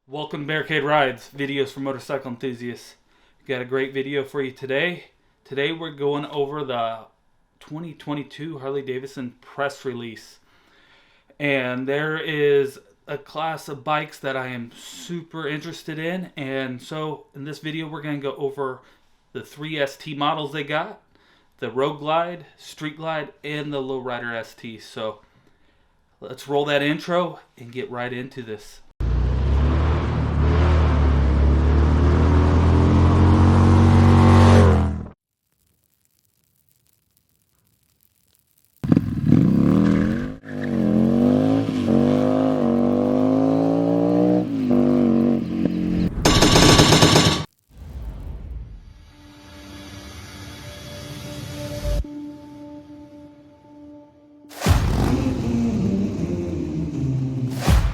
Welcome to Barricade Rides, videos for motorcycle enthusiasts. Got a great video for you today. Today we're going over the 2022 Harley Davidson press release. And there is a class of bikes that I am super interested in. And so in this video we're going to go over the 3 ST models they got. The Road Glide, Street Glide, and the Lowrider ST. So let's roll that intro and get right into this.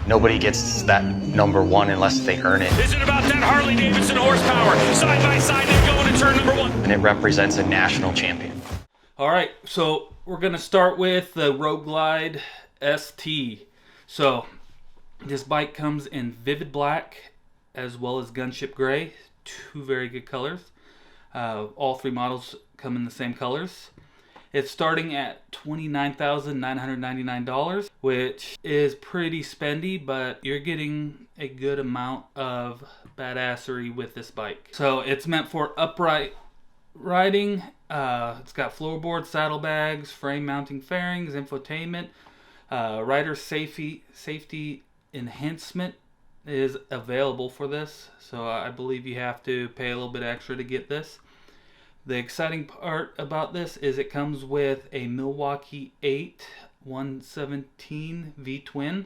Nobody gets that number one unless they earn it. Is it about that Harley Davidson horsepower? Side by side, they go into turn number one. And it represents a national champion. All right, so we're going to start with the Road Glide ST. So this bike comes in vivid black as well as gunship gray, two very good colors. All three models come in the same colors. It's starting at $29,999, which is pretty spendy, but you're getting a good amount of badassery with this bike. So it's meant for upright riding. It's got floorboards, saddlebags, frame mounting fairings, infotainment. Rider safety enhancement is available for this. So I believe you have to pay a little bit extra to get this. The exciting part about this is it comes with a Milwaukee 8 117 V-twin.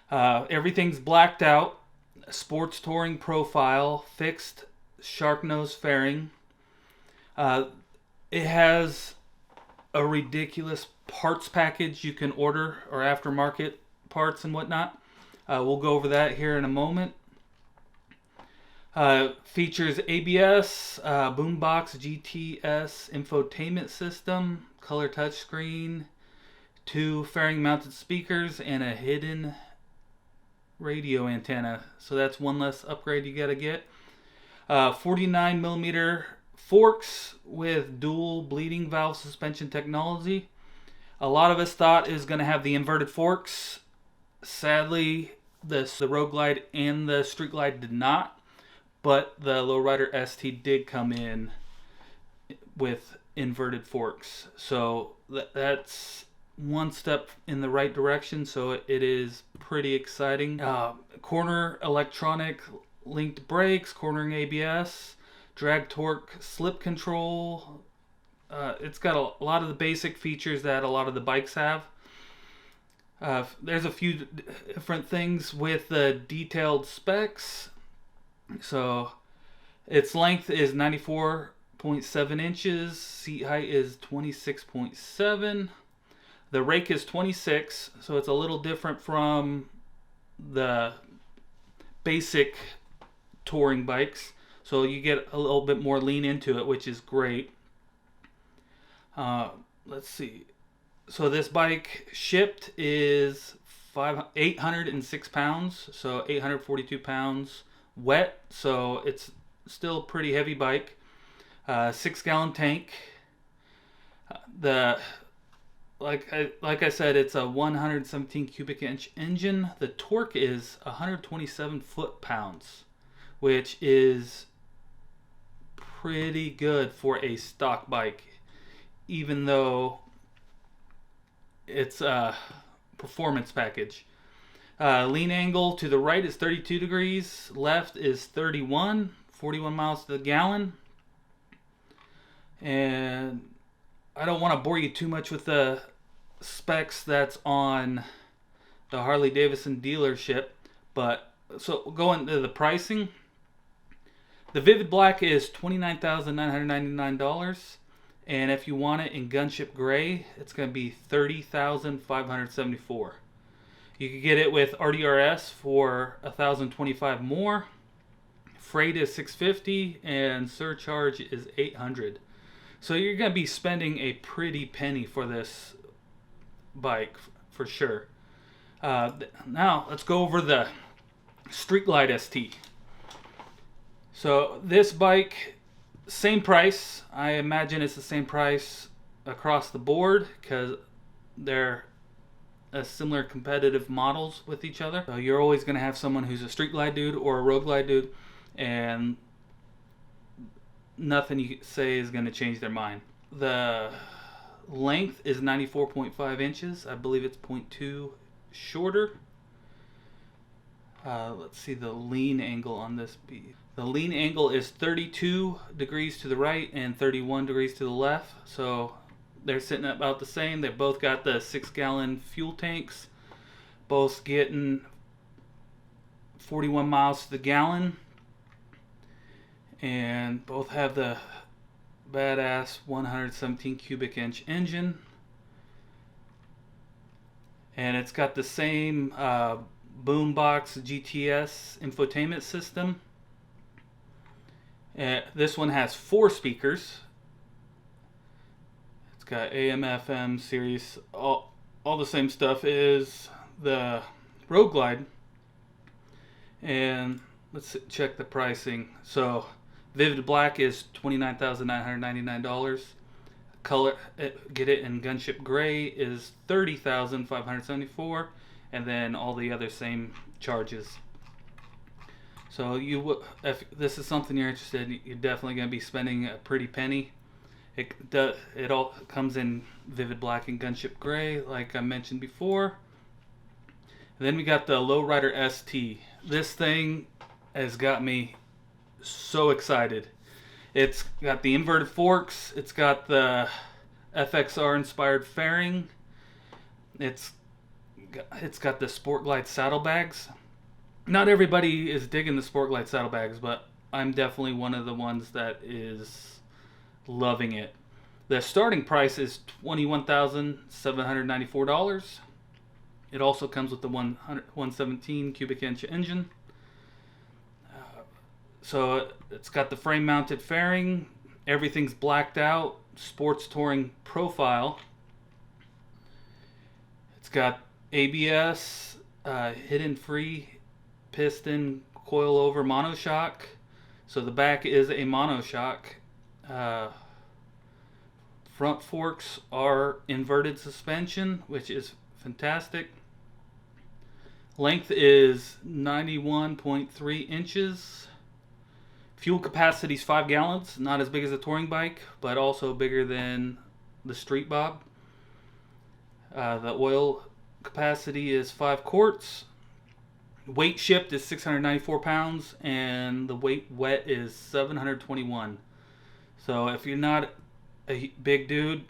Everything's blacked out. Sports touring profile, fixed shark nose fairing. It has a ridiculous parts package you can order, or aftermarket parts and whatnot. We'll go over that here in a moment. Features ABS, boombox, GTS infotainment system, color touchscreen, 2 fairing mounted speakers, and a hidden radio antenna. So that's one less upgrade you gotta get. 49mm forks with dual bleeding valve suspension technology. A lot of us thought it was going to have the inverted forks. Sadly, the Road Glide and the Street Glide did not. But the Lowrider ST did come in with inverted forks. So that's one step in the right direction. So it is pretty exciting. Corner electronic linked brakes, cornering ABS, drag torque slip control. It's got a lot of the basic features that a lot of the bikes have. There's a few different things with the detailed specs. So its length is 94.7 inches, seat height is 26.7, the rake is 26, so it's a little different from the basic touring bikes, so you get a little bit more lean into it, which is great. Let's see, so this bike shipped is 806 pounds, so 842 pounds wet, so it's still a pretty heavy bike. 6-gallon tank. Like I said, it's a 117 cubic inch engine. The torque is 127 foot-pounds, which is pretty good for a stock bike, even though it's a performance package. Lean angle to the right is 32 degrees, left is 41 miles to the gallon. And I don't want to bore you too much with the specs that's on the Harley Davidson dealership, but so going to the pricing. The Vivid Black is $29,999, and if you want it in gunship gray, it's going to be $30,574. You can get it with RDRS for $1,025 more. Freight is $650 and surcharge is $800. So you're going to be spending a pretty penny for this bike for sure. Now let's go over the Street Glide ST. So this bike, same price. I imagine it's the same price across the board because they're similar competitive models with each other. So you're always going to have someone who's a Street Glide dude or a Road Glide dude, and nothing you say is going to change their mind. The length is 94.5 inches. I believe it's 0.2 shorter. Let's see the lean angle on this bead. The lean angle is 32 degrees to the right and 31 degrees to the left. So they're sitting about the same. They both got the 6-gallon fuel tanks. Both getting 41 miles to the gallon. And both have the badass 117 cubic inch engine. And it's got the same boombox GTS infotainment system. This one has 4 speakers. It's got AM, FM, Sirius, all the same stuff as the Road Glide. And let's check the pricing. So Vivid Black is $29,999. Color, get it in Gunship Gray is $30,574, and then all the other same charges. So if this is something you're interested in, you're definitely going to be spending a pretty penny. It all comes in Vivid Black and Gunship Gray, like I mentioned before. And then we got the Lowrider ST. This thing has got me so excited. It's got the inverted forks. It's got the FXR inspired fairing. It's got the Sport Glide saddlebags. Not everybody is digging the Sport Glide saddlebags, but I'm definitely one of the ones that is loving it. The starting price is $21,794. It also comes with the 117 cubic inch engine. So it's got the frame mounted fairing. Everything's blacked out. Sports touring profile. It's got ABS, hidden free piston coilover monoshock. So the back is a monoshock. Front forks are inverted suspension, which is fantastic. Length is 91.3 inches. Fuel capacity is 5 gallons. Not as big as a touring bike, but also bigger than the Street Bob. The oil capacity is 5 quarts. Weight shipped is 694 pounds, and the weight wet is 721. So if you're not a big dude,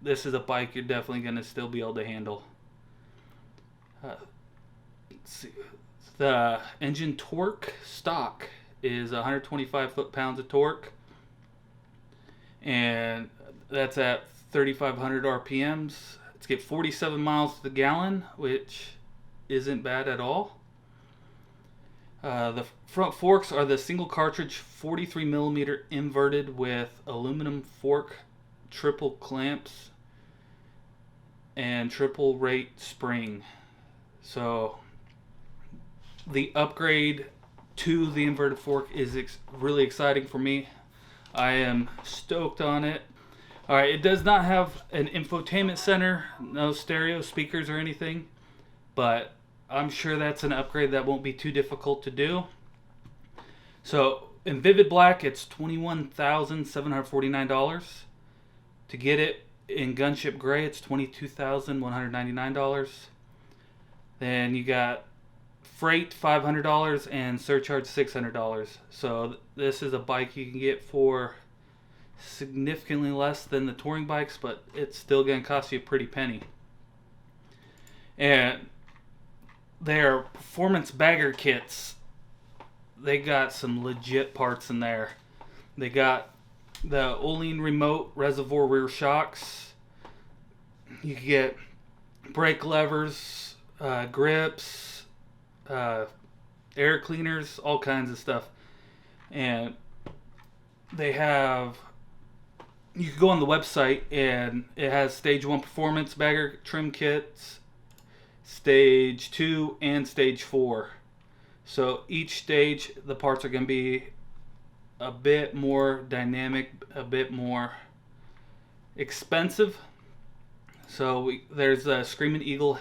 this is a bike you're definitely going to still be able to handle. Let's see. The engine torque stock is 125 foot-pounds of torque, and that's at 3,500 RPMs. It's get 47 miles to the gallon, which isn't bad at all. The front forks are the single cartridge 43 millimeter inverted with aluminum fork, triple clamps, and triple rate spring. So the upgrade to the inverted fork is really exciting for me. I am stoked on it. Alright, it does not have an infotainment center, no stereo speakers or anything, but I'm sure that's an upgrade that won't be too difficult to do. So in Vivid Black, it's $21,749. To get it in Gunship Gray, it's $22,199. Then you got freight $500 and surcharge $600. So this is a bike you can get for significantly less than the touring bikes, but it's still going to cost you a pretty penny. And their performance bagger kits, they got some legit parts in there. They got the Odin remote reservoir rear shocks. You can get brake levers, grips, air cleaners, all kinds of stuff. And they have, you can go on the website and it has stage 1 performance bagger trim kits, stage 2 and stage 4. So each stage, the parts are going to be a bit more dynamic, a bit more expensive. So there's a Screaming Eagle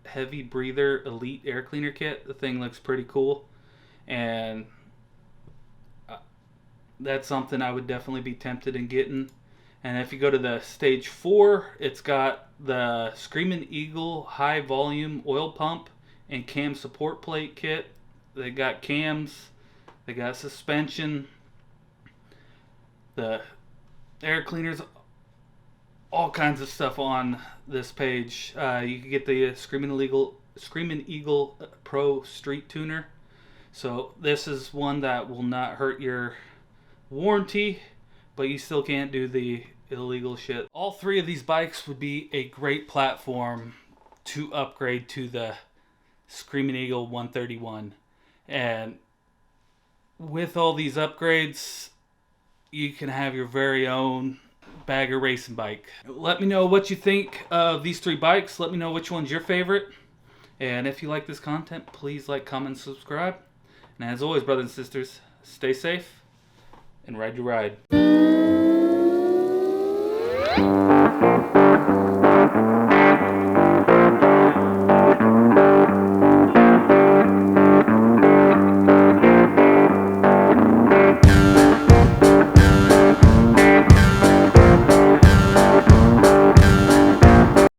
Heavy Breather Elite Air Cleaner Kit. The thing looks pretty cool. And that's something I would definitely be tempted in getting. And if you go to the stage 4, it's got the Screaming Eagle High Volume Oil Pump and Cam Support Plate Kit. They got cams, they got suspension, the air cleaners, all kinds of stuff on this page. You can get the Screaming Eagle Pro Street Tuner. So this is one that will not hurt your warranty, but you still can't do the illegal shit. All 3 of these bikes would be a great platform to upgrade to the Screaming Eagle 131. And with all these upgrades, you can have your very own bagger racing bike. Let me know what you think of these 3 bikes. Let me know which one's your favorite. And if you like this content, please like, comment, subscribe. And as always, brothers and sisters, stay safe and ride your ride.